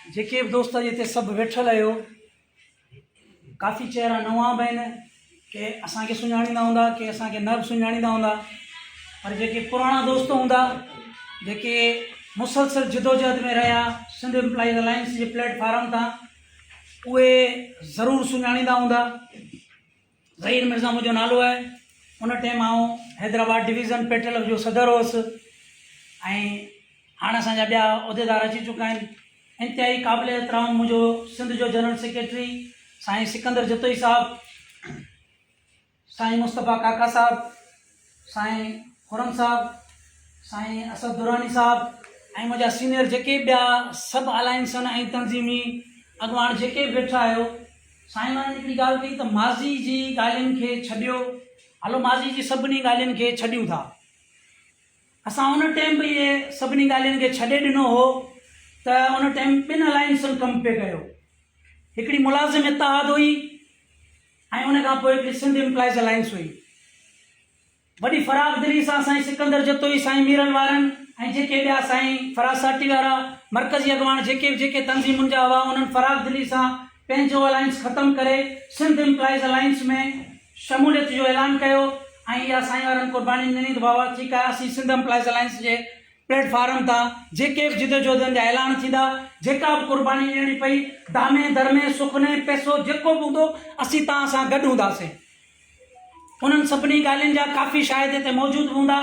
जेके भी दोस्त जिते सब वेठल आयो, काफ़ी चेहरा नवा भी आहिनि के असांखे सुञाणींदा हूंदा, के असांखे न बि सुञाणींदा हूंदा, पर जेके पुराणा दोस्त हूंदा जेके मुसलसल जदोजहद में रहिया सिंध एम्प्लॉइज़ अलायंस जे प्लेटफॉर्म तां, उहे ज़रूरु सुञाणींदा हूंदा। ज़हीर मिर्ज़ा मुंहिंजो नालो आहे। उन टाइम आउं हैदराबाद डिवीज़न पेट्रोल जो सदर हुअसि ऐं हाणे असांजा ॿिया उहिदेदार अची चुका आहिनि। इंतिहाई क़ाबिल एहतराम मुंहिंजो सिंध जो जनरल सेक्रेटरी साईं सिकंदर जतोई साहब, साईं मुस्तफ़ा काका साहब, साईं खुरम साहब, साईं असद दुरानी साहब ऐं मुंहिंजा सीनियर जेके ॿिया सभु अलायंसन ऐं तंज़ीमी अॻुवाण जेके बि वेठा आहियो। साईं वारनि हिकिड़ी ॻाल्हि कई त माज़ी जी ॻाल्हियुनि खे छॾियो, हलो माज़ी जी सभिनी ॻाल्हियुनि खे छॾियूं था। असां उन टाइम बि इहे सभिनी ॻाल्हियुनि खे छॾे ॾिनो हो त उन टाइम ॿिनि अलायंसनि कमु पिए कयो। हिकिड़ी मुलाज़िम इत्तेहाद हुई ऐं उन खां पोइ हिकिड़ी सिंध एम्प्लॉइज़ अलायंस हुई। वॾी फराग दिली सां साईं सिकंदर जतोई, साईं मीरल वारनि ऐं जेके ॿिया साईं फरासाटी वारा मरकज़ी अॻुवाण जेके तंज़ीमुनि जा हुआ, उन्हनि फराग दिली सां पंहिंजो अलायंस ख़तमु करे सिंध एम्प्लॉइज़ अलायंस में शमूलियत जो ऐलान कयो ऐं इहा साईं वारनि क़ुर्बानी ॾिनी त बाबा ठीकु आहे, असीं सिंध एम्प्लॉइज़ अलायंस जे प्लेटफॉर्म तां जेके बि जिदोजहदनि जा ऐलान थींदा, जेका बि क़ुर्बानी ॾियणी पई, दामे दरमे सुखने पैसो जेको बि हूंदो, असीं तव्हां सां गॾु हूंदासीं। उन्हनि सभिनी ॻाल्हियुनि जा काफ़ी शाहिद हिते मौजूदु हूंदा।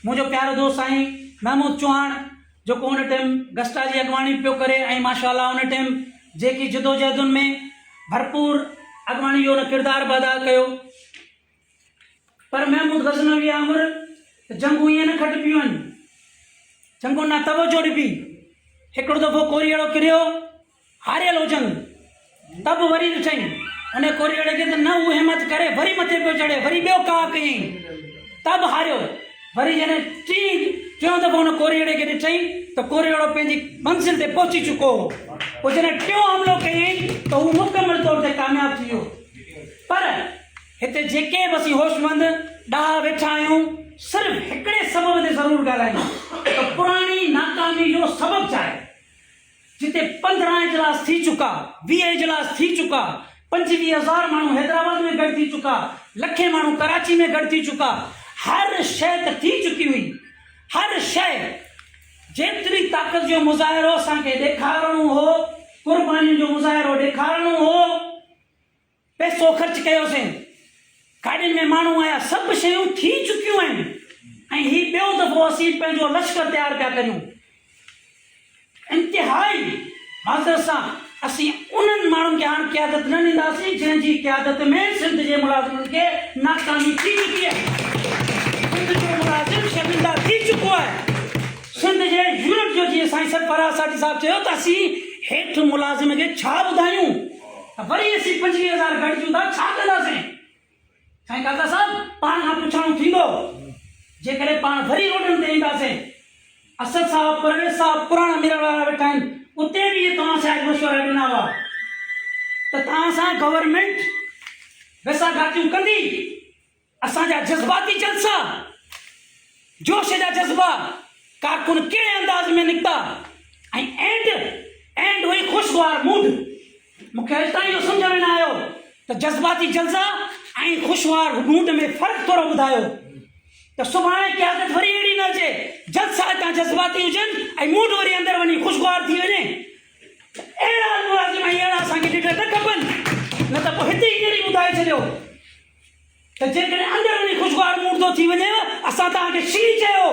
मुंहिंजो प्यारो दोस्त साईं महमूद चौहान जेको उन टाइम गस्टा जी अॻुवाणी पियो करे ऐं माशाअल्लाह उन टाइम जेकी जिदोजहदुनि में भरपूर अॻुवाणी जो उन किरदारु बि अदा कयो। पर महमूद गज़नवी आमिर जंगू ईअं न खटिबियूं आहिनि, जंगू न तवजो ॾिबी। हिकिड़ो दफ़ो कोरीअड़ो किरियो, हारियल हो जंग, तब वरी ॾिठई उन कोरीअड़े खे त न उहो हिमत करे वरी मथे पियो चढ़े, वरी ॿियो काह कयईं, तब हारियो। वरी जॾहिं टियों दफ़ो उन कोरीअड़े खे ॾिठई त कोरीअड़ो पंहिंजी मंज़िल ते पहुची चुको हो। पोइ जॾहिं टियों हमिलो कयईं त हू मुकमल तौर ते कामयाबु थी वियो। पर हिते जेके बि असीं होशमंद ॾाह वेठा आहियूं, सिर्फ़ु हिकिड़े सबब ते ज़रूरु ॻाल्हायूं त पुराणी नाकामी जो सबबु छा आहे। जिते 15 इजलास थी चुका, 20 इजलास थी चुका, 25,000 माण्हू हैदराबाद में गॾु थी चुका, लखे माण्हू कराची में गॾु थी चुका, हर शइ त थी चुकी हुई। हर शइ जेतिरी ताक़त जो मुज़ाहिरो असांखे ॾेखारणो हो, क़ुर्बानी जो मुज़ाहिरो ॾेखारणो हो, पैसो ख़र्च कयोसीं, गाॾियुनि में माण्हू आया, सभु शयूं थी चुकियूं आहिनि ऐं हीउ ॿियो दफ़ो असीं पंहिंजो लश्कर तयारु पिया करियूं। इंतिहाई हाज़िर सां असीं उन्हनि माण्हुनि खे हाणे क़यादत न ॾींदासीं जंहिंजी क़यादत में सिंध जे मुलाज़िमनि खे नाकामी थी चुकी आहे। सिंध जो मुलाज़िम शर्मिंदा थी चुको आहे। सिंध जे यूनिट जो जीअं साईं सरफराज़ साठी साहिबु चयो त असीं हेठि मुलाज़िम खे छा ॿुधायूं, वरी असीं 25,000 गॾिजूं था, छा कंदासीं। साईं काका साहिबु पाण खां पुछणो थींदो, जेकॾहिं पाण वरी रोडनि ते ईंदासीं। असद साहब, परवेज़ साहब पुराणा मीरल वारा वेठा आहिनि, उते बि इहे तव्हां सां मशवरा ॾिना हुआ त तव्हां सां गवर्नमेंट वेसाघाटियूं कंदी। असांजा जज़्बाती जलसा, जोश जा जज़्बा कारकुन कहिड़े अंदाज़ में निकिता ऐं एंड हुई ख़ुशगवार मूड। मूंखे अॼु ताईं इहो सम्झ में न आयो त जज़्बाती जलसा ऐं ख़ुशगवार मूड में फ़र्क़ु थोरो ॿुधायो त सुभाणे क़यादत वरी अहिड़ी न अचे, जलसा हितां जज़्बाती हुजनि ऐं मूड वरी अंदरि वञी ख़ुशगवार थी वञे। अहिड़ा मुलाज़िम ऐं अहिड़ा असांखे लीडर न खपनि, न त पोइ हिते हींअर ई ॿुधाए छॾियो त जेकॾहिं अंदरि वञी ख़ुशगवार मूड थो थी वञे, असां तव्हांखे शींहुं चयो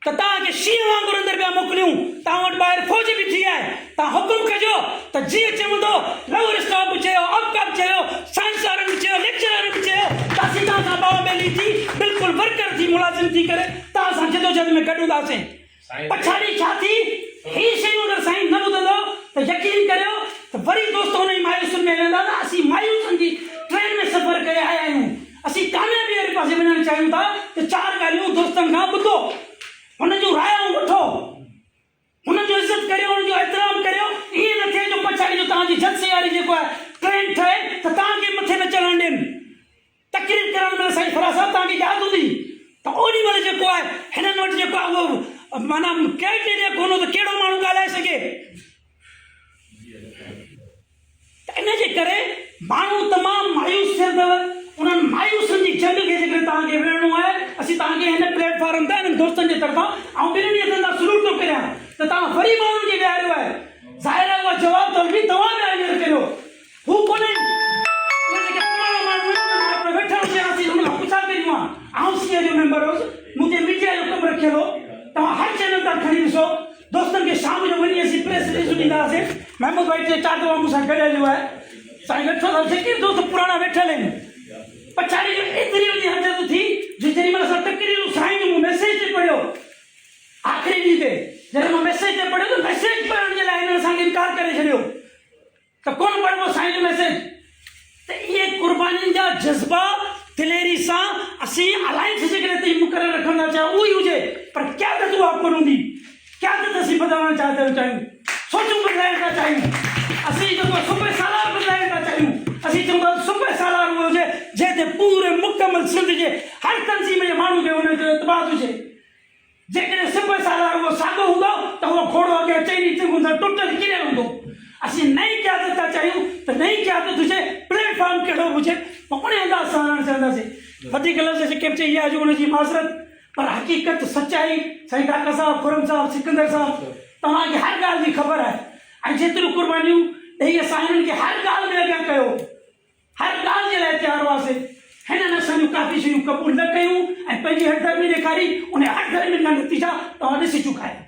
त तव्हांखे शींहुं वांगुरु अंदरि पिया मोकिलियूं, तव्हां वटि ॿाहिरि फ़ौज बि थी आहे, तव्हां हुकुम कजो त जीअं चवंदो लवर स्टॉप बि चयो, ऑफकाप चयो, साइंस वारनि बि चयो, लेक्चरर बि चयो त असीं तव्हां सां बाह ॿेली थी बिल्कुलु वर्कर थी मुलाज़िम थी करे तव्हां सां जदोजहद में गॾु हूंदासीं। पछाड़ी छा थी, ही शयूं अगरि साईं न ॿुधंदो त यकीन करियो त वरी दोस्त हुन जी मायूसियुनि में वेंदा त असीं मायूसनि जी ट्रेन में सफ़र करे आया आहियूं। असीं कामयाबी वारे पासे वञणु चाहियूं था त 4 ॻाल्हियूं दोस्तनि खां ॿुधो, हुन जूं रायूं वठो, हुन जो इज़त करियो, हुन जो एतिराम करियो। ईअं न थिए जो पछाड़ी जो तव्हांजी जलसे वारी जेको आहे ट्रेन ठहे त तव्हांखे मथे न चढ़णु ॾियनि। तकरीर करण महिल साईं फराज़ साहिबु तव्हांखे यादि हूंदी त ओॾी महिल जेको आहे हिननि वटि जेको आहे उहो माना क्राइटेरिया कोन हो त कहिड़ो माण्हू ॻाल्हाए सघे। माण्हू तमामु मायूस थियल अथव। उन्हनि मायूसनि जी जंग खे जेकॾहिं तव्हांखे विढ़णो आहे, असीं तव्हांखे हिन प्लेटफॉर्म ते हिननि दोस्तनि जे तरफ़ां ऐं ॿिन्हिनि हथनि सां सलूट थो करियां त तव्हां वरी माण्हुनि खे विहारियो आहे। ज़ाहिर आहे उहा जवाब तलबी तव्हां बि हींअर कयो। हू कोन्हे उहे जेके पुराणा माण्हू आहिनि वेठा हुजे, असीं हुन खां पुछा करियूं आहे। आउं सीए जो मेंबर हुउसि, मुंहिंजे मीडिया जो कमु रखियलु हो। तव्हां हर चैनल तां खणी ॾिसो, दोस्तनि खे शाम जो वञी असीं प्रेस रिलीज़ ॾींदा हुआसीं। महमूद भाई टे चार दफ़ा मूंसां गॾियल आहे, साईं वेठो अथव, जेके दोस्त पुराणा वेठल आहिनि। पछाड़ी जो एतिरी वॾी हरकत थी जो जेॾी महिल असां तकरीर साईं जो मूं मैसेज ते पढ़ियो आख़िरी ॾींहं ते, जॾहिं मां मैसेज ते पढ़ियो त मैसेज पढ़ण जे लाइ हिननि असांखे इनकार करे छॾियो त कोन पढ़बो साईं जो मैसेज। त इहे क़ुर्बानीनि जा जज़्बा दिलेरी सां असीं अलायंस जेकॾहिं ताईं मुक़ररु रखंदा चाहियूं उहा ई हुजे, पर क़यादत उहा कोन हूंदी। क़यादत असीं बदिलणु चाहियूं, सोचूं बदिलाइण था चाहियूं। असीं जेको सूबे सालार बदिलाइण था चाहियूं, असीं चऊं था सूबे सालार उहो हुजे जंहिं ते पूरे मुकमल सिंध जे हर तनज़ीम जे माण्हू खे हुन जो इतबाद हुजे। जेकॾहिं सूबे सालार उहो साॻियो हूंदो त उहो खोड़ो अॻे चई चङुनि सां टुटल किरियल हूंदो। असीं नई क़यादत था चाहियूं त नई क़यादत हुजे, प्लेटफॉर्म कहिड़ो बि हुजे, उन अंदाज़ सां हलणु चाहींदासीं। वधीक लफ़्ज़ जेके बि चई आहे जो हुनजी माज़रत, पर हक़ीक़त सचाई साईं काका साहब, खुरम साहब, सिकंदर साहब, तव्हांखे हर ॻाल्हि जी ख़बर आहे। ऐं जेतिरियूं क़ुर्बानियूं ॾेई असां हिननि खे हर ॻाल्हि में अॻियां कयो, हर ॻाल्हि जे लाइ तयारु हुआसीं। हिननि असांजूं काफ़ी शयूं क़बूल न कयूं ऐं पंहिंजी हरदर्मी ॾेखारी। उन हरदर्मी जा नतीजा तव्हां ॾिसी चुका आहियो।